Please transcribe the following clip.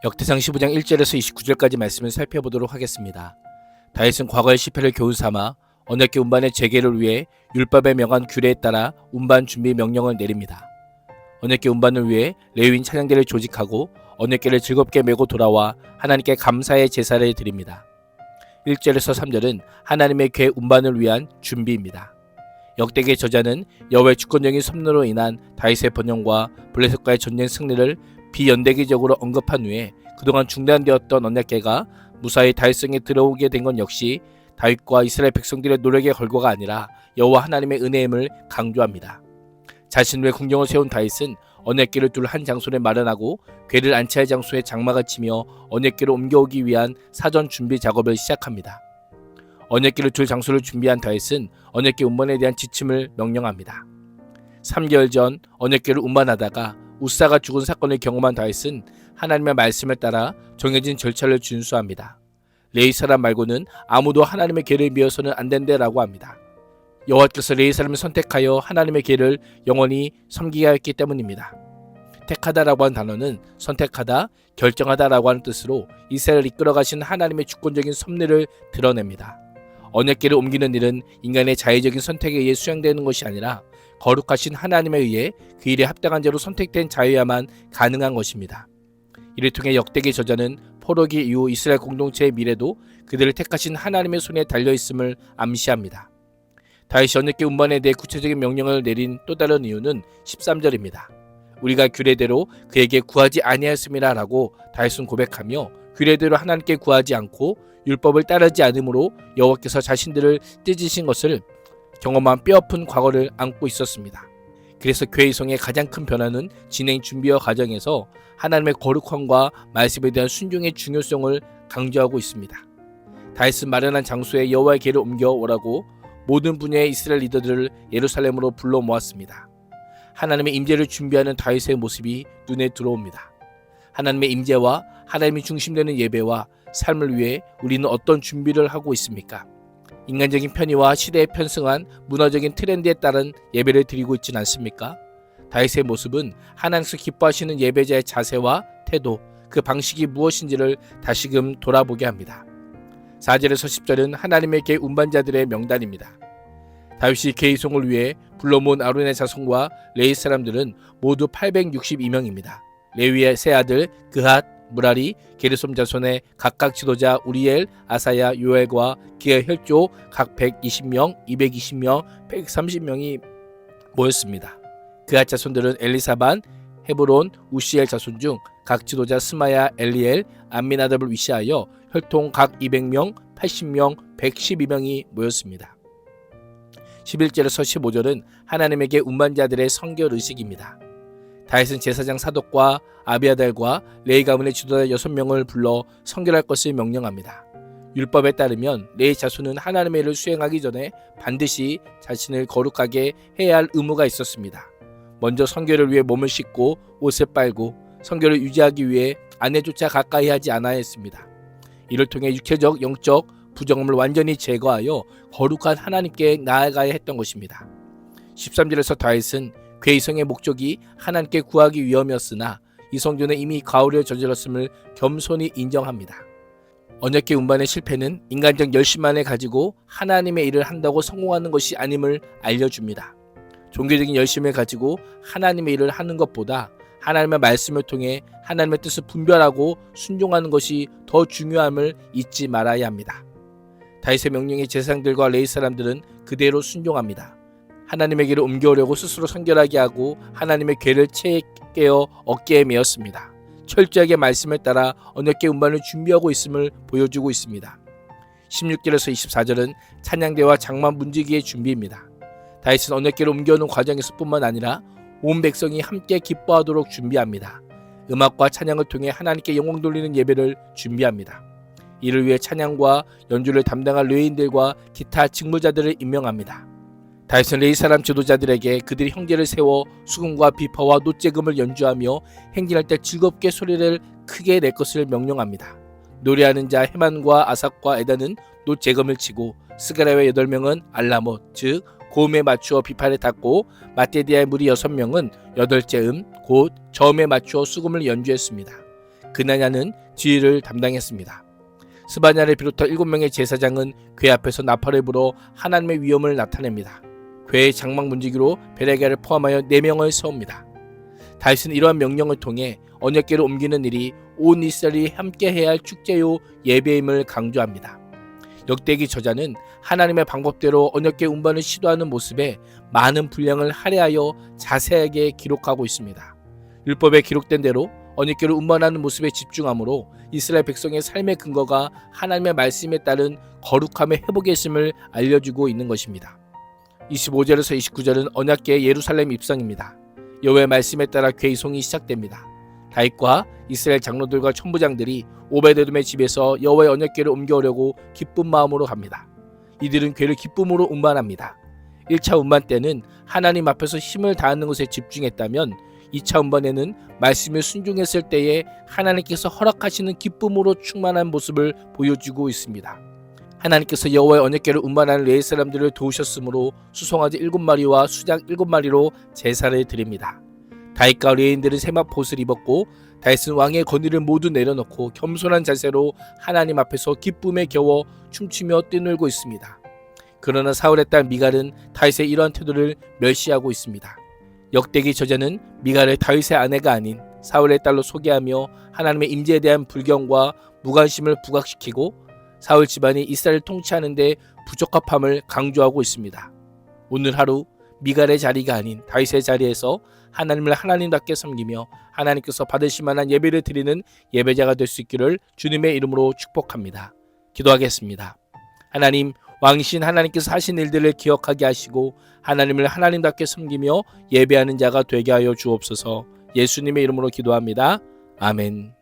역대상 15장 1절에서 29절까지 말씀을 살펴보도록 하겠습니다. 다윗은 과거의 실패를 교훈 삼아 언약궤 운반의 재개를 위해 율법에 명한 규례에 따라 운반 준비 명령을 내립니다. 언약궤 운반을 위해 레위인 찬양대를 조직하고 언약궤를 즐겁게 메고 돌아와 하나님께 감사의 제사를 드립니다. 1절에서 3절은 하나님의 궤 운반을 위한 준비입니다. 역대기의 저자는 여호와의 주권적인 섭리로 인한 다윗의 번영과 블레셋과의 전쟁 승리를 비연대기적으로 언급한 후에 그동안 중단되었던 언약궤가 무사히 다윗성에 들어오게 된 건 역시 다윗과 이스라엘 백성들의 노력의 결과가 아니라 여호와 하나님의 은혜임을 강조합니다. 자신 외 궁정을 세운 다윗은 언약궤를 둘 한 장소를 마련하고 궤를 안치할 장소에 장막을 치며 언약궤로 옮겨오기 위한 사전 준비 작업을 시작합니다. 언약궤를 둘 장소를 준비한 다윗은 언약궤 운반에 대한 지침을 명령합니다. 3개월 전 언약궤를 운반하다가 우사가 죽은 사건을 경험한 다윗은 하나님의 말씀을 따라 정해진 절차를 준수합니다. 레위 사람 말고는 아무도 하나님의 궤를 미어서는 안 된다라고 합니다. 여호와께서 레위 사람을 선택하여 하나님의 궤를 영원히 섬기게 하였기 때문입니다. 택하다라고 하는 단어는 선택하다, 결정하다라고 하는 뜻으로 이스라엘을 이끌어가신 하나님의 주권적인 섭리를 드러냅니다. 언약궤를 옮기는 일은 인간의 자의적인 선택에 의해 수행되는 것이 아니라 거룩하신 하나님에 의해 그 일에 합당한 자로 선택된 자여야만 가능한 것입니다. 이를 통해 역대기 저자는 포로기 이후 이스라엘 공동체의 미래도 그들을 택하신 하나님의 손에 달려있음을 암시합니다. 다윗이 언약궤 운반에 대해 구체적인 명령을 내린 또 다른 이유는 13절입니다. 우리가 규례대로 그에게 구하지 아니하였음이라 라고 다윗은 고백하며 규례대로 하나님께 구하지 않고 율법을 따르지 않으므로 여호와께서 자신들을 찢으신 것을 경험한 뼈아픈 과거를 안고 있었습니다. 그래서 궤 이송의 가장 큰 변화는 진행 준비와 과정에서 하나님의 거룩함과 말씀에 대한 순종의 중요성을 강조하고 있습니다. 다윗은 마련한 장소에 여호와의 궤를 옮겨오라고 모든 분야의 이스라엘 리더들을 예루살렘으로 불러 모았습니다. 하나님의 임재를 준비하는 다윗의 모습이 눈에 들어옵니다. 하나님의 임재와 하나님이 중심되는 예배와 삶을 위해 우리는 어떤 준비를 하고 있습니까? 인간적인 편의와 시대에 편승한 문화적인 트렌드에 따른 예배를 드리고 있지는 않습니까? 다윗의 모습은 하나님께서 기뻐하시는 예배자의 자세와 태도, 그 방식이 무엇인지를 다시금 돌아보게 합니다. 4절에서 10절은 하나님의 궤 운반자들의 명단입니다. 다윗이 궤 이송을 위해 불러 모은 아론의 자손과 레위 사람들은 모두 862명입니다. 레위의 세 아들 그핫, 무라리, 게르솜 자손의 각각 지도자 우리엘, 아사야, 요엘과 그의 혈족 각 120명, 220명, 130명이 모였습니다. 그핫 자손들은 엘리사반, 헤브론, 우시엘 자손 중 각 지도자 스마야, 엘리엘, 암미나답을 위시하여 혈통 각 200명, 80명, 112명이 모였습니다. 11절에서 15절은 하나님에게 운반자들의 성결 의식입니다. 다윗은 제사장 사독과 아비아달과 레위 가문의 지도자 6명을 불러 성결할 것을 명령합니다. 율법에 따르면 레위 자손은 하나님의 일을 수행하기 전에 반드시 자신을 거룩하게 해야 할 의무가 있었습니다. 먼저 성결을 위해 몸을 씻고 옷을 빨고 성결을 유지하기 위해 아내조차 가까이 하지 않아야 했습니다. 이를 통해 육체적, 영적 부정함을 완전히 제거하여 거룩한 하나님께 나아가야 했던 것입니다. 13절에서 다윗은 궤 이송의 목적이 하나님께 구하기 위함이었으나 이성전은 이미 가오를 저질렀음을 겸손히 인정합니다. 언약궤 운반의 실패는 인간적 열심만을 가지고 하나님의 일을 한다고 성공하는 것이 아님을 알려줍니다. 종교적인 열심을 가지고 하나님의 일을 하는 것보다 하나님의 말씀을 통해 하나님의 뜻을 분별하고 순종하는 것이 더 중요함을 잊지 말아야 합니다. 다윗의 명령에 제사장들과 레위 사람들은 그대로 순종합니다. 하나님의 궤를 옮겨오려고 스스로 성결하게 하고 하나님의 궤를 채에 깨어 어깨에 메었습니다. 철저하게 말씀을 따라 언약궤 운반을 준비하고 있음을 보여주고 있습니다. 16절에서 24절은 찬양대와 장막 문지기의 준비입니다. 다윗은 언약궤를 옮겨오는 과정에서 뿐만 아니라 온 백성이 함께 기뻐하도록 준비합니다. 음악과 찬양을 통해 하나님께 영광 돌리는 예배를 준비합니다. 이를 위해 찬양과 연주를 담당할 레위인들과 기타 직무자들을 임명합니다. 다윗은 레위 사람 지도자들에게 그들이 형제를 세워 수금과 비파와 노재금을 연주하며 행진할 때 즐겁게 소리를 크게 낼 것을 명령합니다. 노래하는 자 헤만과 아삭과 에다는 노재금을 치고 스가랴의 8명은 알라못 즉 고음에 맞추어 비파를 탔고 마테디아의 무리 6명은 8째 곧 저음에 맞추어 수금을 연주했습니다. 그나냐는 지휘를 담당했습니다. 스바냐를 비롯한 7명의 제사장은 궤 앞에서 나팔을 불어 하나님의 위엄을 나타냅니다. 궤의 장막 문지기로 베레게를 포함하여 4명을 세웁니다. 다윗은 이러한 명령을 통해 언약궤를 옮기는 일이 온 이스라엘이 함께 해야 할 축제요 예배임을 강조합니다. 역대기 저자는 하나님의 방법대로 언약궤 운반을 시도하는 모습에 많은 분량을 할애하여 자세하게 기록하고 있습니다. 율법에 기록된 대로 언약궤를 운반하는 모습에 집중하므로 이스라엘 백성의 삶의 근거가 하나님의 말씀에 따른 거룩함의 회복에 있음을 알려주고 있는 것입니다. 25절에서 29절은 언약궤의 예루살렘 입성입니다. 여호와의 말씀에 따라 궤 이송이 시작됩니다. 다윗과 이스라엘 장로들과 천부장들이 오베데돔의 집에서 여호와의 언약궤를 옮겨오려고 기쁜 마음으로 갑니다. 이들은 궤를 기쁨으로 운반합니다. 1차 운반 때는 하나님 앞에서 힘을 다하는 것에 집중했다면 2차 운반에는 말씀에 순종했을 때에 하나님께서 허락하시는 기쁨으로 충만한 모습을 보여주고 있습니다. 하나님께서 여호와의 언약궤를 운반하는 레위 사람들을 도우셨으므로 수송아지 7마리와 수작 7마리로 제사를 드립니다. 다윗과 레위인들은 세마포옷을 입었고 다윗은 왕의 권위를 모두 내려놓고 겸손한 자세로 하나님 앞에서 기쁨에 겨워 춤추며 뛰놀고 있습니다. 그러나 사울의 딸 미갈은 다윗의 이러한 태도를 멸시하고 있습니다. 역대기 저자는 미갈을 다윗의 아내가 아닌 사울의 딸로 소개하며 하나님의 임재에 대한 불경과 무관심을 부각시키고 사울 집안이 이스라엘을 통치하는 데 부적합함을 강조하고 있습니다. 오늘 하루 미갈의 자리가 아닌 다윗의 자리에서 하나님을 하나님답게 섬기며 하나님께서 받으실 만한 예배를 드리는 예배자가 될 수 있기를 주님의 이름으로 축복합니다. 기도하겠습니다. 하나님, 왕이신 하나님께서 하신 일들을 기억하게 하시고 하나님을 하나님답게 섬기며 예배하는 자가 되게 하여 주옵소서. 예수님의 이름으로 기도합니다. 아멘.